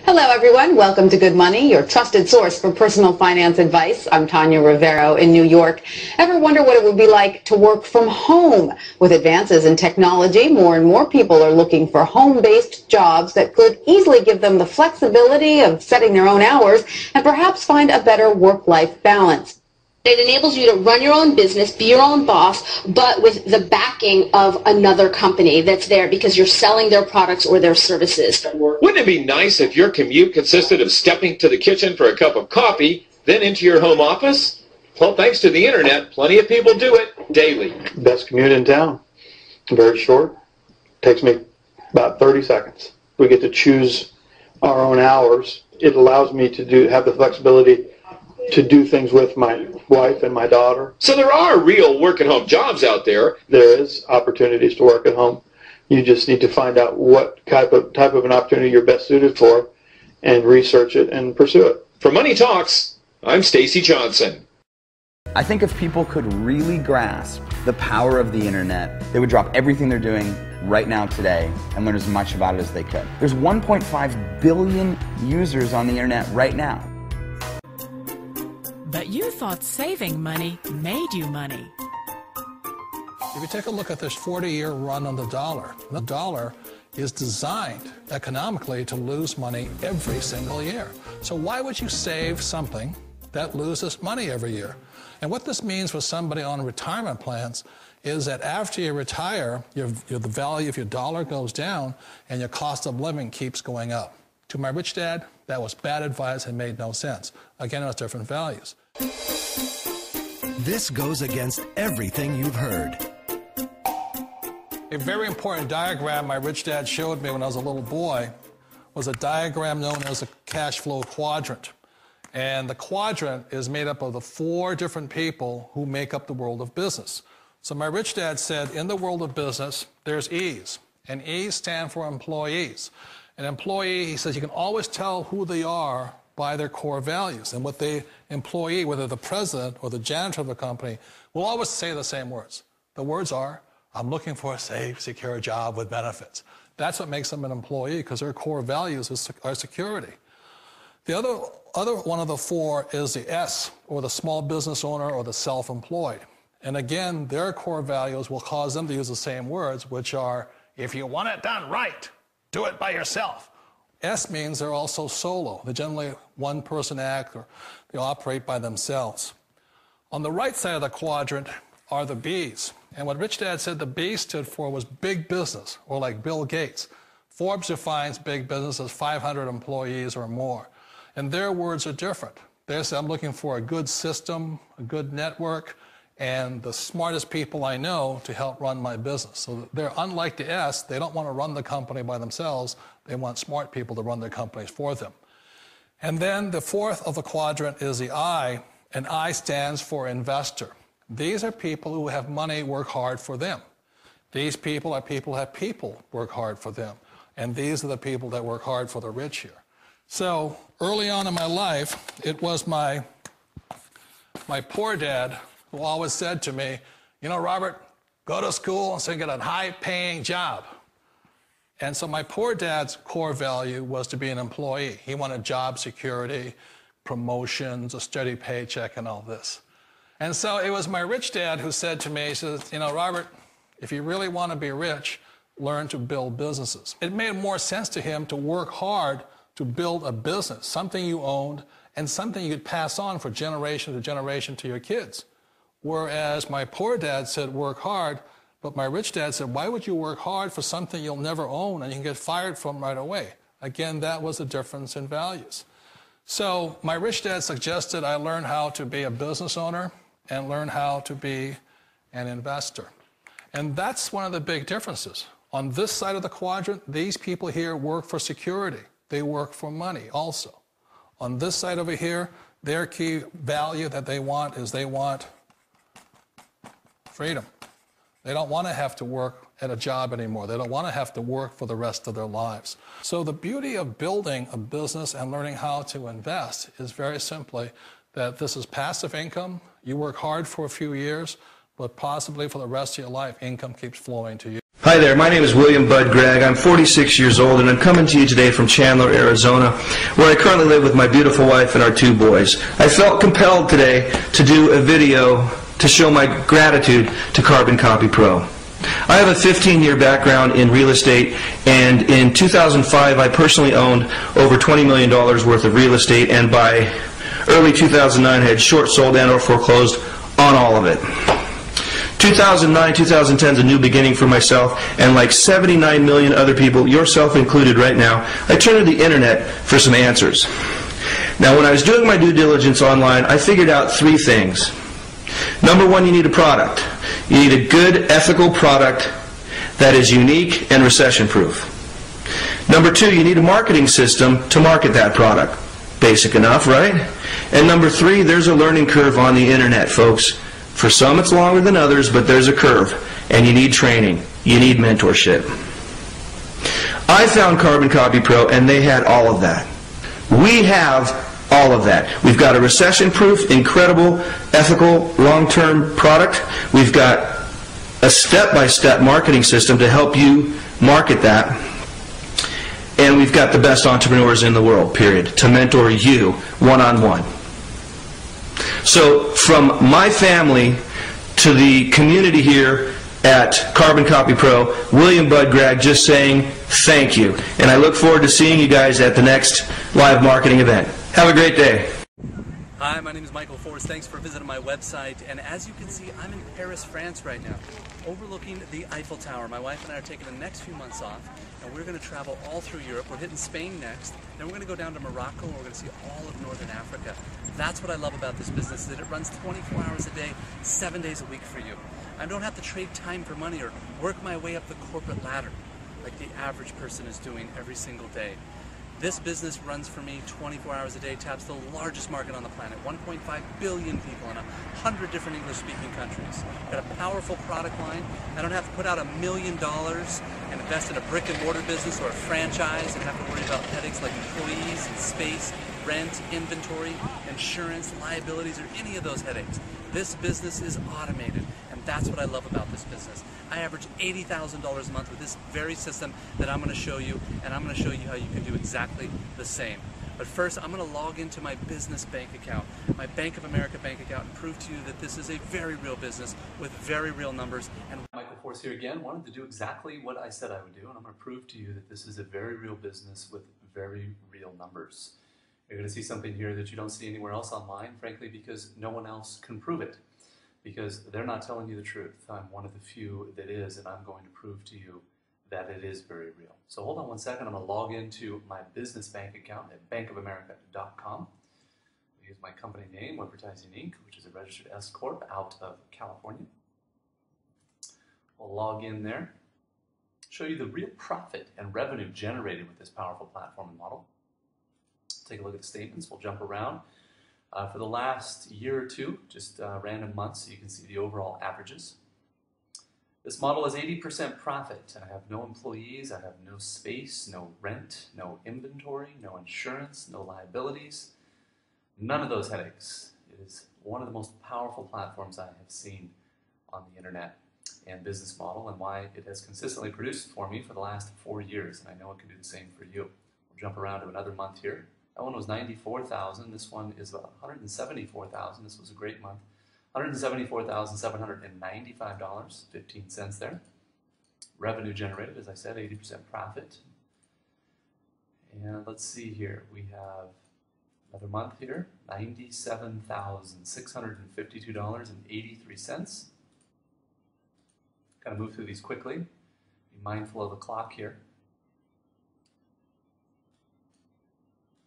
Hello, everyone. Welcome to Good Money, your trusted source for personal finance advice. I'm Tanya Rivero in New York. Ever wonder what it would be like to work from home? With advances in technology, more and more people are looking for home-based jobs that could easily give them the flexibility of setting their own hours and perhaps find a better work-life balance. It enables you to run your own business, be your own boss, but with the backing of another company that's there because you're selling their products or their services. Wouldn't it be nice if your commute consisted of stepping to the kitchen for a cup of coffee, then into your home office? Well, thanks to the internet, plenty of people do it daily. Best commute in town. Very short. Takes me about 30 seconds. We get to choose our own hours. It allows me to have the flexibility to do things with my wife and my daughter. So there are real work-at-home jobs out there. There is opportunities to work at home. You just need to find out what type of an opportunity you're best suited for and research it and pursue it. For Money Talks, I'm Stacy Johnson. I think if people could really grasp the power of the internet, they would drop everything they're doing right now today and learn as much about it as they could. There's 1.5 billion users on the internet right now. But you thought saving money made you money. If you take a look at this 40-year run on the dollar is designed economically to lose money every single year. So why would you save something that loses money every year? And what this means for somebody on retirement plans is that after you retire, the value of your dollar goes down and your cost of living keeps going up. To my rich dad, that was bad advice and made no sense. Again, it was different values. This goes against everything you've heard. A very important diagram my rich dad showed me when I was a little boy was a diagram known as a cash flow quadrant. And the quadrant is made up of the 4 different people who make up the world of business. So my rich dad said, in the world of business, there's E's, and E's stand for employees. An employee, he says, you can always tell who they are by their core values. And what the employee, whether the president or the janitor of the company, will always say the same words. The words are, I'm looking for a safe, secure job with benefits. That's what makes them an employee, because their core values are security. The other one of the 4 is the S, or the small business owner or the self-employed. And again, their core values will cause them to use the same words, which are, if you want it done right, do it by yourself. S means they're also solo. They're generally one-person act, or they operate by themselves. On the right side of the quadrant are the B's. And what Rich Dad said the B stood for was big business, or like Bill Gates. Forbes defines big business as 500 employees or more. And their words are different. They say, I'm looking for a good system, a good network, and the smartest people I know to help run my business. So they're unlike the S. They don't want to run the company by themselves. They want smart people to run their companies for them. And then the 4th of the quadrant is the I, and I stands for investor. These are people who have money work hard for them. These people are people who have people work hard for them. And these are the people that work hard for the rich here. So early on in my life, it was my poor dad who always said to me, you know, Robert, go to school and so you get a high-paying job. And so my poor dad's core value was to be an employee. He wanted job security, promotions, a steady paycheck, and all this. And so it was my rich dad who said to me, he says, you know, Robert, if you really want to be rich, learn to build businesses. It made more sense to him to work hard to build a business, something you owned and something you could pass on for generation to generation to your kids. Whereas my poor dad said, work hard, but my rich dad said, why would you work hard for something you'll never own and you can get fired from right away? Again, that was the difference in values. So my rich dad suggested I learn how to be a business owner and learn how to be an investor. And that's one of the big differences. On this side of the quadrant, these people here work for security. They work for money also. On this side over here, their key value that they want is they want freedom. They don't want to have to work at a job anymore. They don't want to have to work for the rest of their lives. So the beauty of building a business and learning how to invest is very simply that this is passive income. You work hard for a few years, but possibly for the rest of your life, income keeps flowing to you. Hi there, my name is William Bud Gregg. I'm 46 years old and I'm coming to you today from Chandler, Arizona, where I currently live with my beautiful wife and our 2 boys. I felt compelled today to do a video to show my gratitude to Carbon Copy Pro. I have a 15-year background in real estate, and in 2005 I personally owned over $20 million worth of real estate, and by early 2009 had short sold and or foreclosed on all of it. 2009, 2010 is a new beginning for myself, and like 79 million other people, yourself included right now, I turned to the internet for some answers. Now, when I was doing my due diligence online, I figured out 3 things. Number 1, you need a product. You need a good, ethical product that is unique and recession-proof. Number 2, you need a marketing system to market that product. Basic enough, right? And number 3, there's a learning curve on the internet, folks. For some it's longer than others, but there's a curve, and you need training. You need mentorship. I found Carbon Copy Pro, and they had all of that. We have all of that. We've got a recession-proof, incredible, ethical, long-term product. We've got a step-by-step marketing system to help you market that. And we've got the best entrepreneurs in the world, period, to mentor you one-on-one. So from my family to the community here at Carbon Copy Pro, William Bud Gregg just saying thank you. And I look forward to seeing you guys at the next live marketing event. Have a great day. Hi, my name is Michael Forrest. Thanks for visiting my website. And as you can see, I'm in Paris, France right now, overlooking the Eiffel Tower. My wife and I are taking the next few months off, and we're going to travel all through Europe. We're hitting Spain next, then we're going to go down to Morocco, and we're going to see all of Northern Africa. That's what I love about this business, that it runs 24 hours a day, 7 days a week for you. I don't have to trade time for money or work my way up the corporate ladder like the average person is doing every single day. This business runs for me 24 hours a day, taps the largest market on the planet, 1.5 billion people in 100 different English-speaking countries. Got a powerful product line. I don't have to put out $1 million and invest in a brick-and-mortar business or a franchise and have to worry about headaches like employees and space, rent, inventory, insurance, liabilities, or any of those headaches. This business is automated, and that's what I love about this business. I average $80,000 a month with this very system that I'm going to show you, and I'm going to show you how you can do exactly the same. But first, I'm going to log into my business bank account, my Bank of America bank account, and prove to you that this is a very real business with very real numbers. And Michael Force here again, wanted to do exactly what I said I would do, and I'm going to prove to you that this is a very real business with very real numbers. You're going to see something here that you don't see anywhere else online, frankly, because no one else can prove it. Because they're not telling you the truth. I'm one of the few that is, and I'm going to prove to you that it is very real. So hold on one second. I'm going to log into my business bank account at bankofamerica.com. Use my company name, Advertising Inc., which is a registered S Corp out of California. We'll log in there, show you the real profit and revenue generated with this powerful platform and model. Take a look at the statements. We'll jump around. For the last year or two, just random months, so you can see the overall averages. This model is 80% profit. I have no employees, I have no space, no rent, no inventory, no insurance, no liabilities, none of those headaches. It is one of the most powerful platforms I have seen on the internet and business model, and why it has consistently produced for me for the last 4 years, and I know it can do the same for you. We'll jump around to another month here. That one was $94,000. This one is about $174,000. This was a great month. $174,795, 15 cents there. Revenue generated, as I said, 80% profit. And let's see here. We have another month here, $97,652.83. Kind of move through these quickly. Be mindful of the clock here.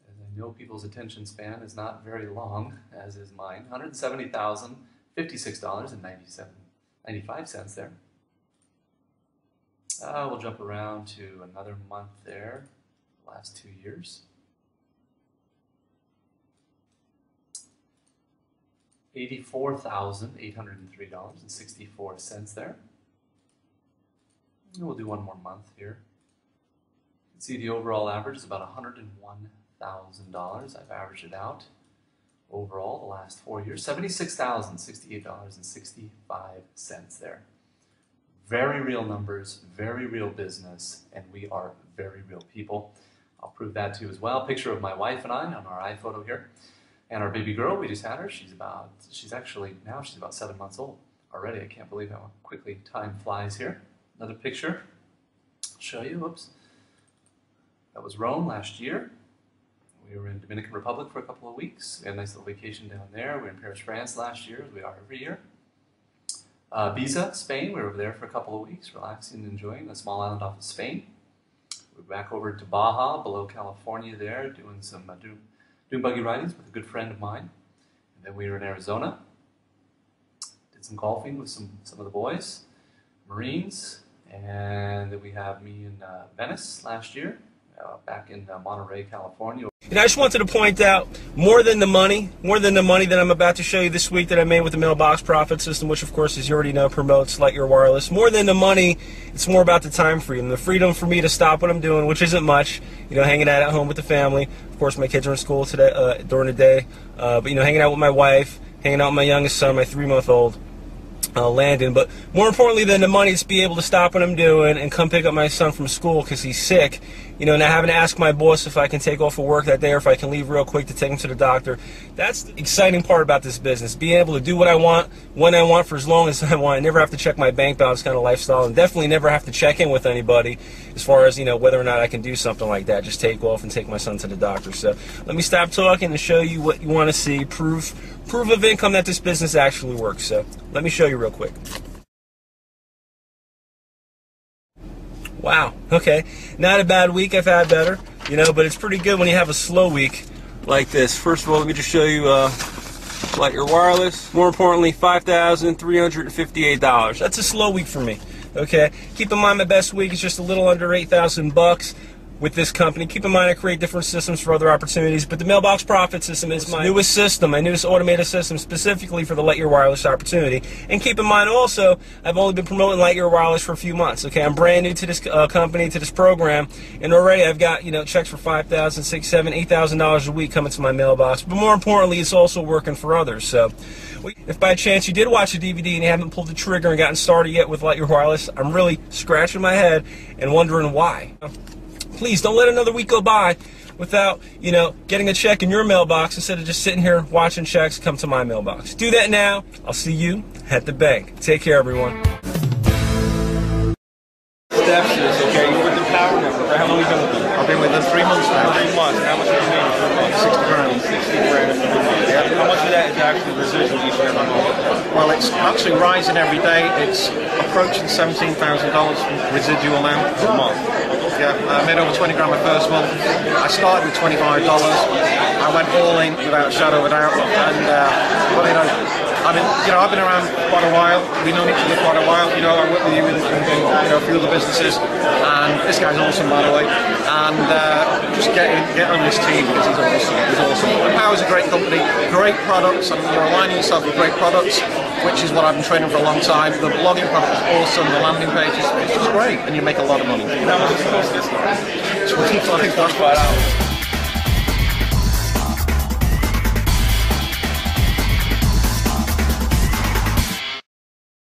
I know people's attention span is not very long, as is mine. $170,056.95 there. We'll jump around to another month there, last 2 years. $84,803.64 there. And we'll do one more month here. You can see the overall average is about $101,000. I've averaged it out overall the last 4 years. $76,068.65 there. Very real numbers, very real business, and we are very real people. I'll prove that to you as well. Picture of my wife and I on our iPhoto here. And our baby girl, we just had her. She's about 7 months old already. I can't believe how quickly time flies here. Another picture. I'll show you. Whoops. That was Rome last year. We were in Dominican Republic for a couple of weeks. We had a nice little vacation down there. We were in Paris, France last year, as we are every year. Ibiza, Spain. We were over there for a couple of weeks, relaxing and enjoying a small island off of Spain. We're back over to Baja, below California there, doing some dune buggy ridings with a good friend of mine. And then we were in Arizona. Did some golfing with some of the boys, Marines. And then we have me in Venice last year, back in Monterey, California. And I just wanted to point out, more than the money that I'm about to show you this week that I made with the Mailbox Profit System, which of course, as you already know, promotes Lightyear Wireless. More than the money, it's more about the time freedom. The freedom for me to stop what I'm doing, which isn't much, hanging out at home with the family. Of course, my kids are in school today, during the day. But, hanging out with my wife, hanging out with my youngest son, my 3-month-old. Landon, but more importantly than the money, it's be able to stop what I'm doing and come pick up my son from school because he's sick, not having to ask my boss if I can take off of work that day or if I can leave real quick to take him to the doctor. That's the exciting part about this business, being able to do what I want, when I want, for as long as I want. I never have to check my bank balance kind of lifestyle, and definitely never have to check in with anybody as far as, whether or not I can do something like that, just take off and take my son to the doctor. So let me stop talking and show you what you want to see, proof of income that this business actually works. So let me show you real quick. Wow, okay, not a bad week. I've had better, but it's pretty good when you have a slow week like this. First of all, let me just show you Lightyear Wireless. More importantly, $5,358. That's a slow week for me. Okay, keep in mind my best week is just a little under $8,000 with this company. Keep in mind I create different systems for other opportunities, but the Mailbox Profit System is my newest system, my newest automated system specifically for the Lightyear Wireless opportunity. And keep in mind also, I've only been promoting Lightyear Wireless for a few months. Okay, I'm brand new to this company, to this program, and already I've got checks for $5,000, $6,000, $7,000, $8,000 a week coming to my mailbox. But more importantly, it's also working for others. So if by chance you did watch the DVD and you haven't pulled the trigger and gotten started yet with Lightyear Wireless, I'm really scratching my head and wondering why. Please don't let another week go by without, getting a check in your mailbox instead of just sitting here watching checks come to my mailbox. Do that now. I'll see you at the bank. Take care, everyone. Steps is, okay, you put the power number. How long have you been with them? I've been with them 3 months now. 3 months. How much have you made for a month? 60 grand. 60 grand. Yeah. How much of that is actually residual each year? Well, it's actually rising every day. It's approaching $17,000 residual now per month. Yeah, I made over 20 grand my first month. I started with $25. I went all in without a shadow of a doubt. And, I've been around quite a while. We've known each other quite a while. I work with you in a few other businesses. And this guy's awesome, by the way. And just get on this team because he's awesome. He's awesome. Power's a great company, great products, and you're aligning yourself with great products, which is what I've been training for a long time. The blogging product is awesome. The landing page is just great, and you make a lot of money. How much does it cost this time? $25.